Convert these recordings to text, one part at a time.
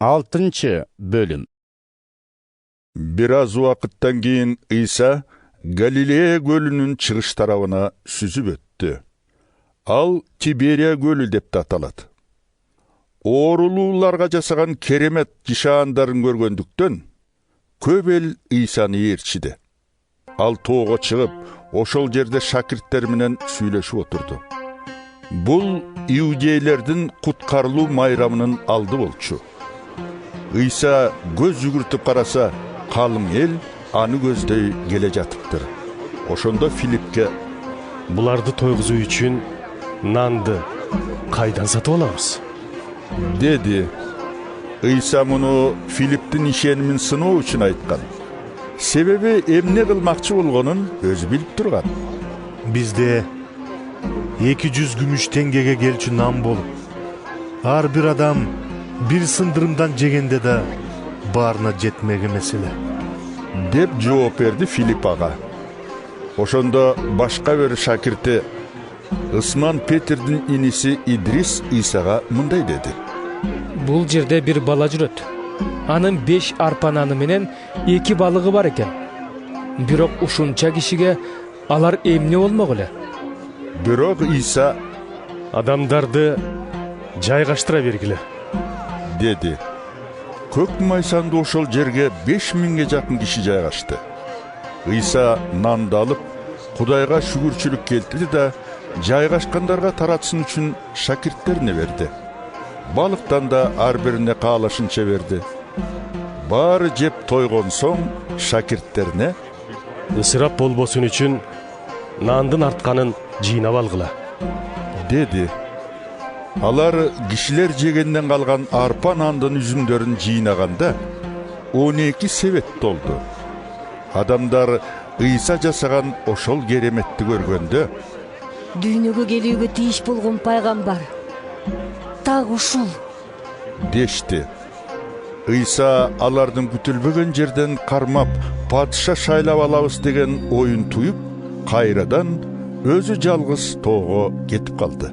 6 bölüm. Biraz vakıttan keyin İsa Galilea gölünün çıkış tarafına süzüp öttü. Al Tiberiya gölü dep ataladı. Oorulularga jasagan keremet jişaandарын көргөндүктөн көп эл İsa'ны ээрчиди. Al тоого чыгып, ошол жерде шакирттер менен сүйлөшүп отурду. Бул иудейлердин куткарылуу майрамынын алды болчу. İsa göz yügürtüp karasa, kalın el anı gözдөй gele jatıptır. Oşonda Filipke, Буларды тойгузуу үчүн нанды кайдан сатып алабыз? dedi. İsa muну Filiptin ишенимин сыноо үчүн айткан. Себеби эмне кылмакчы болгонун өзү билип турган. Bizde 200 gümüş tengege gelçü nan bolup, har bir adam bir sındırımdan jegende de barına jetmegi mesele. Деп жооп берди Филипп ага. Ошондо башка бир шакирти, Ысман Петердин иниси Идрис İsa'га мындай деди. Бул жерде бир бала жүрөт. Анын 5 арпа наны менен 2 балыгы бар экен. Бирок ушунча кишиге алар эмне болмок эле? Бирок İsa Адамдарды жайгаштыра бергиле. dedi. Көк майсанды ошол жерге 5000ге жакын киши жайгашты. İsa nanды алып, Кудайга шүгүрчүлүк келтирди да, жайгашкандарга таратсын үчүн шакирттерине берди. Балыктан да ар бирине каалашынча берди. Баары жеп тойгон соң шакирттерине Ысырап болбосун үчүн нандын артканын жыйнап алгыла, dedi. Алар кишилер жегенден калган арпа нандын үзүмдөрүн жыйнаганда 12 себет толду. Адамдар İsa жасаган ошол кереметти көргөндө, Дүйнөгө келүүгө тийиш болгон пайгамбар так ушул дешти. İsa алардын күтүлбөгөн жерден кармап, падыша шайлап алабыз деген оюн туюп, кайрадан өзү жалгыз тоого кетип калды.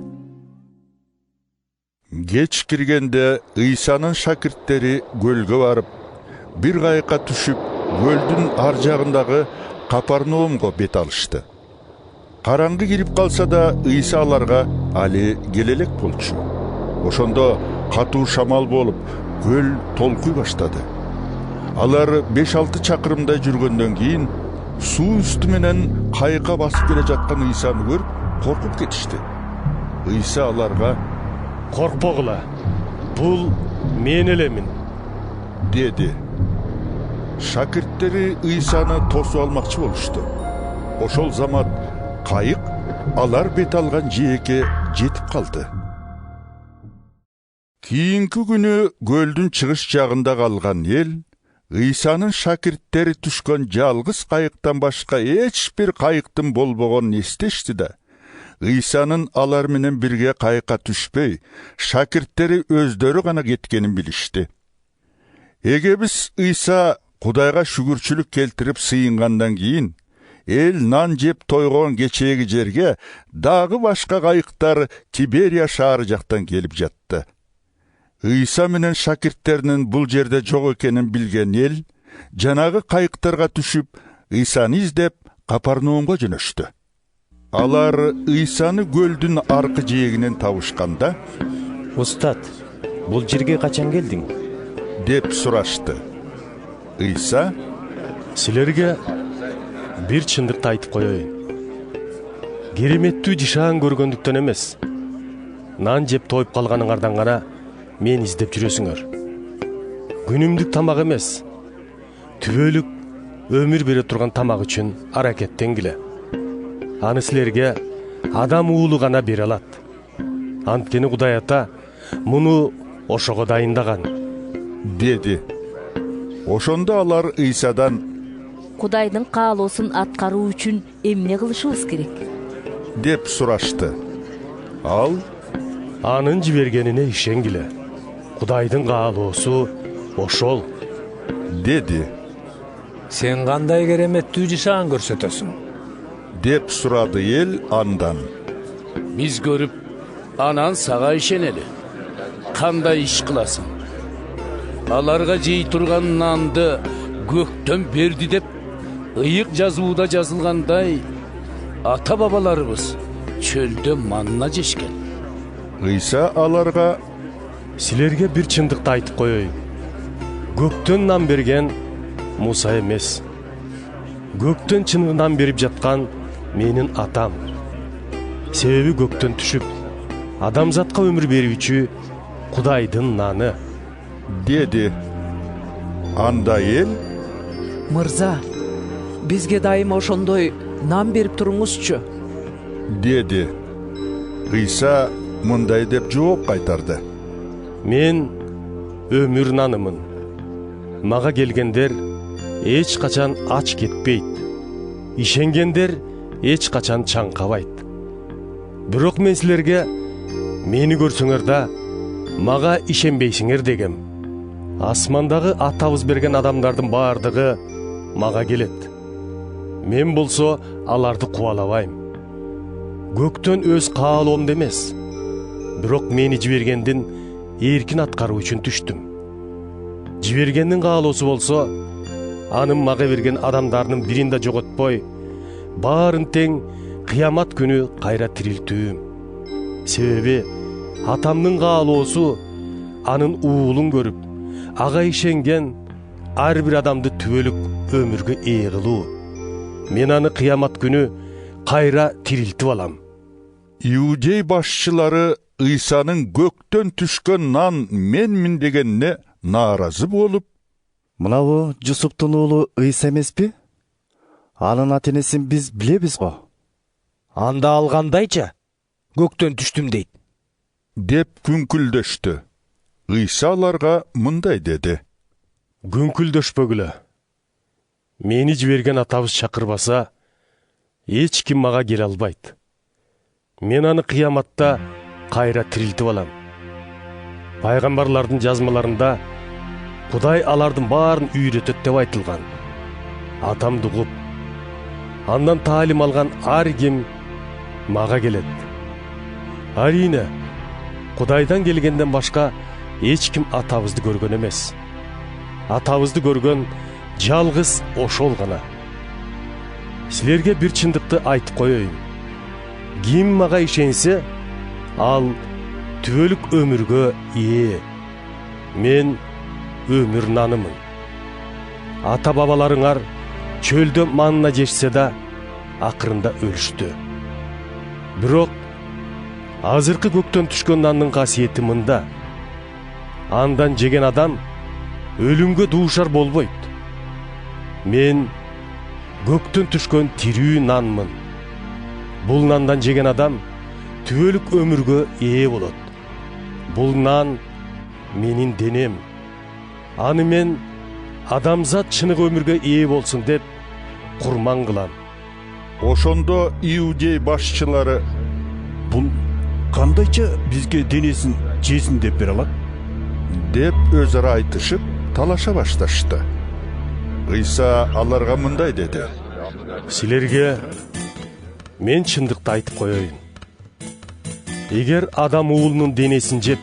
Кеч киргенде İsa'нын шакирттери көлгө барып, бир кайыкка түшүп, көлдүн ар жагындагы Капарнаумго бет алышты. Караңгы кирип калса да İsa аларга али келелек болчу. Ошондо катуу шамал болуп, көл толкуй баштады. Алар 5-6 чакырымдай жүргөндөн кийин суу үстү менен кайыкка басып келе жаткан İsa'ны көрүп, коркуп кетишти. İsa аларга коркпогула, бул мен элемин, dedi. Шакирттери İsa'ны тосуп алмакчы болушту. Ошол замат кайык алар бет алган жээкке жетип калды. Кийинки күнү көлдүн чыгыш жагында калган эл İsa'нын шакирттери түшкөн жалгыз кайыктан башка эч бир кайыктын болбогонун эстешти да, İsa'нын алар менен бирге кайыкка түшпөй, шакирттери өздөрү гана кеткенин билишти. Эгебиз İsa Кудайга шүгүрчүлүк келтирип сыйынгандан кийин, эл нан жеп тойгон кечээги жерге дагы башка кайыктар Тиберия шаары жактан келип жатты. İsa менен шакирттеринин бул жерде жок экенин билген эл жанагы кайыктарга түшүп, İsa'ны издеп Капарнаумга жөнөштү. Алар İsa'ны көлдүн аркы жээгинен табышканда, Устат, бул жерге качан келдиң? деп сурашты. İsa силерге бир чындыкты айтып коеюн. Кереметтүү жишаан көргөндүктөн эмес, нан жеп тоюп калганыңардан гана мен издеп жүрөсүңөр. Күнүмдүк тамак эмес, түбөлүк өмүр бере турган тамак үчүн аракеттенгиле. Аны силерге адам уулу гана бере алат. Анткени Кудай Ата муну ошого дайындаган, dedi. Ошондо алар İsa'дан Кудайдын каалоосун аткаруу үчүн эмне кылышыбыз керек? деп сурашты. Ал анын жибергенине ишенгиле. Кудайдын каалоосу ошол, dedi. Сен кандай кереметтүү жишаан көрсөтөсүң? деп сурады эл андан. Биз көрүп, анан сага ишенели. Кандай иш кыласың? аларга жей турган нанды көктөн берди деп ыйык жазууда жазылгандай ата бабаларыбыз чөлдө манна жешкен. Ыйса аларга: Силерге бир чындыкты айтып коеюн. Көктөн нан берген Муса эмес. Көктөн чыныгынан берип жаткан менин атам. Себеби көктөн түшүп адамзатка өмүр берүүчү Кудайдын наны. Dedi. Анда эл: Мырза, бизге дайым ошондой нан берип туруңузчу. Dedi. Ыйса мындай деп жооп кайтарды: Мен өмүр нанымын. Мага келгендер эч качан ач кетпейт. Ишенгендер эч качан чаңкабайт. Бирок мен силерге мени көрсөңөр да мага ишенбейсиңер дегем. Асмандагы атабыз берген адамдардын баардыгы мага келет. Мен болсо аларды кубалабайм. Көктөн өз каалоомду эмес, бирок мени жибергендин эркин аткаруу үчүн түштүм. Жибергендин каалоосу болсо, анын мага берген адамдарынын бирин да жоготпой, баарын тең кыямат күнү кайра тирилтүүм. Себеби атамдын каалоосу анын уулун көрүп, ага ишенген ар бир адамды түбөлүк өмүргө ээ кылуу. Мен аны кыямат күнү кайра тирилтип алам. Иудей башчылары Ыйсанын көктөн түшкөн нан менмин дегенине нааразы болуп: Мынабу Жусуптун уулу Ыйса эмеспи? Анын ата-энесин биз билебиз го. Анда алгандайча көктөн түштүм дейт деп күңкүлдөштү. Ыйса аларга мындай деди: Күңкүлдөшпөгүлө. Мени жиберген атабыз чакырбаса, эч ким мага келе албайт. Мен аны кыяматта кайра тирилтип алам. Пайгамбарлардын жазмаларында Кудай алардын баарын үйрөтөт деп айтылган. Атамды угуп, андан таалим алган ар ким мага келет. Арине, Кудайдан келгенден башка эч ким атабызды көргөн эмес. Атабызды көргөн жалгыз ошол гана. Силерге бир чындыкты айтып коеюн. Ким мага ишенсе, ал түбөлүк өмүргө ээ. Мен өмүр нанымын. Ата бабаларыңар чөлдө манна жешсе да акырында өлүштү. Бирок азыркы көктөн түшкөн нандын касиети мында. Андан жеген адам өлүмгө дуушар болбойт. Мен көктөн түшкөн тирүү нанмын. Бул нандан жеген адам түбөлүк өмүргө ээ болот. Бул нан менин денем. Аны мен адамзат чыныгы өмүргө ээ болсун деп курман кылам. Ошондо Иудей башчылары: Бул кандайча бизге денесин жесин деп бере алат? деп өз ара айтышып талаша башташты. Ыйса аларга мындай деди: Силерге мен чындыкты айтып коеюн. Эгер адам уулунун денесин жеп,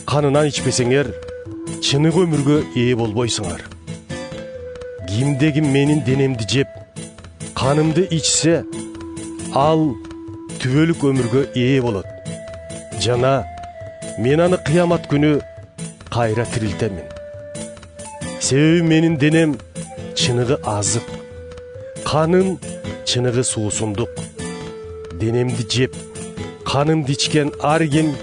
канынан ичпесеңер, чыныгы өмүргө ээ болбойсуңар. Кимде-ким менин денемди жеп, канымды ичсе, ал түбөлүк өмүргө ээ болот. Жана мен аны кыямат күнү кайра тирилтемин. Себеби менин денем чыныгы азык, каным чыныгы суусундук. Денемди жеп, канымды ичкен ар ким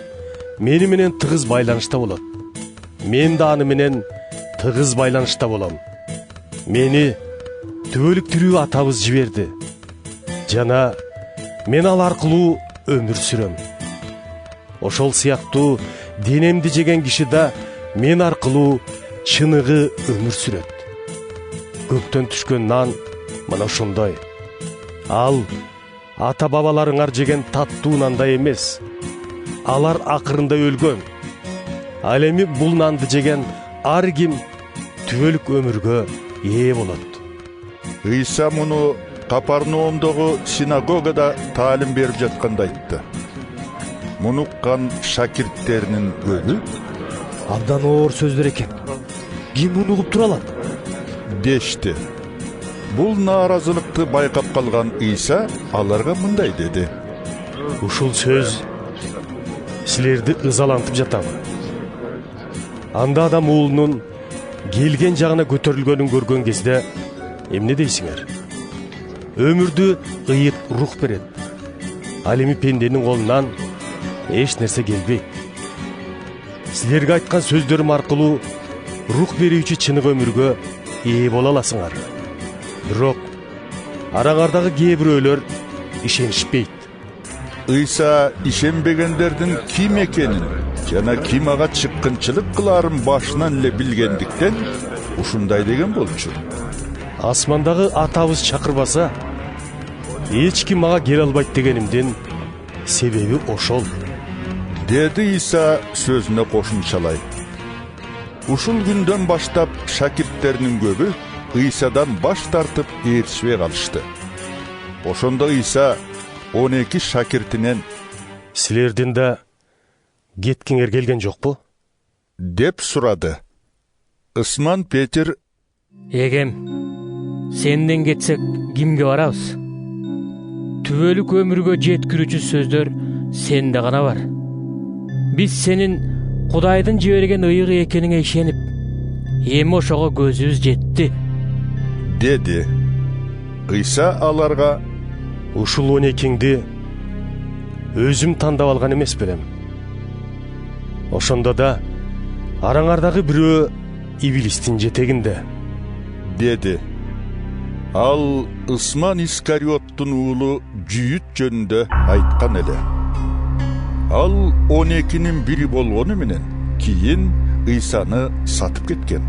мени менен тыгыз байланышта болот. Мен да аны менен тыгыз байланышта болом. Мени түбөлүк тирүү атабыз жиберди. Жана мен ал аркылуу өмүр сүрөм. Ошол сыяктуу денемди жеген киши да мен аркылуу чыныгы өмүр сүрөт. Көктөн түшкөн нан мына ошондой. Ал ата бабаларыңар жеген таттуу нандай эмес. Алар акырында өлгөн. Ал эми бул нанды жеген ар ким түбөлүк өмүргө ээ болот. Ыйса муну Капарнаумдогу синагогада таалим берип жатканда айтты. Муну уккан шакирттеринин көбү: Абдан оор сөздөр экен. ким муну угуп тура алат? дешти. Бул нааразылыкты байкап калган Ыйса аларга мындай деди: Ушул сөз силерди ызалантып жатабы? Анда адам уулунун келген жагына көтөрүлгөнүн көргөн кезде эмне дейсиңер? Өмүрдү ыйык рух берет. Ал эми пенденин колунан эч нерсе келбейт. Силерге айткан сөздөрүм аркылуу рух берүүчү чынык өмүргө ээ боло аласыңар. Бирок араңардагы кээ бирөөлөр ишенишпейт. Ыйса ишенбегендердин ким экенин жана ким ага чыккынчылык кылаарын башынан эле билгендиктен ушундай деген болчу: Асмандагы атабыз чакырбаса, эч ким ага келе албайт дегенимдин себеби ошол, деди Ыйса сөзүнө кошумчалай. Ушул күндөн баштап шакирттеринин көбү Ыйсадан баш тартып ээрчишпей калышты. Ошондо Ыйса 12 шакиртинен: силердин да кеткиңер келген жокпу? деп сурады. Ысман Петр: Эгем, сенден кетсек кимге барабыз? Түбөлүк өмүргө жеткирүүчү сөздөр сенде гана бар. Биз сенин Кудайдын жиберген ыйык экениңе ишенип, эми ошого көзүбүз жетти, деди. Ыйса аларга: Ушул 12-ңди өзүм тандап алган эмес белем. Ошондо да араңардагы бирөө иблистин жетегинде, деди. Ал Ысман Искариоттун уулу Жүйүт жөнүндө айткан эле. Ал 12-нин бири болгону менен кийин Ыйсаны сатып кеткен.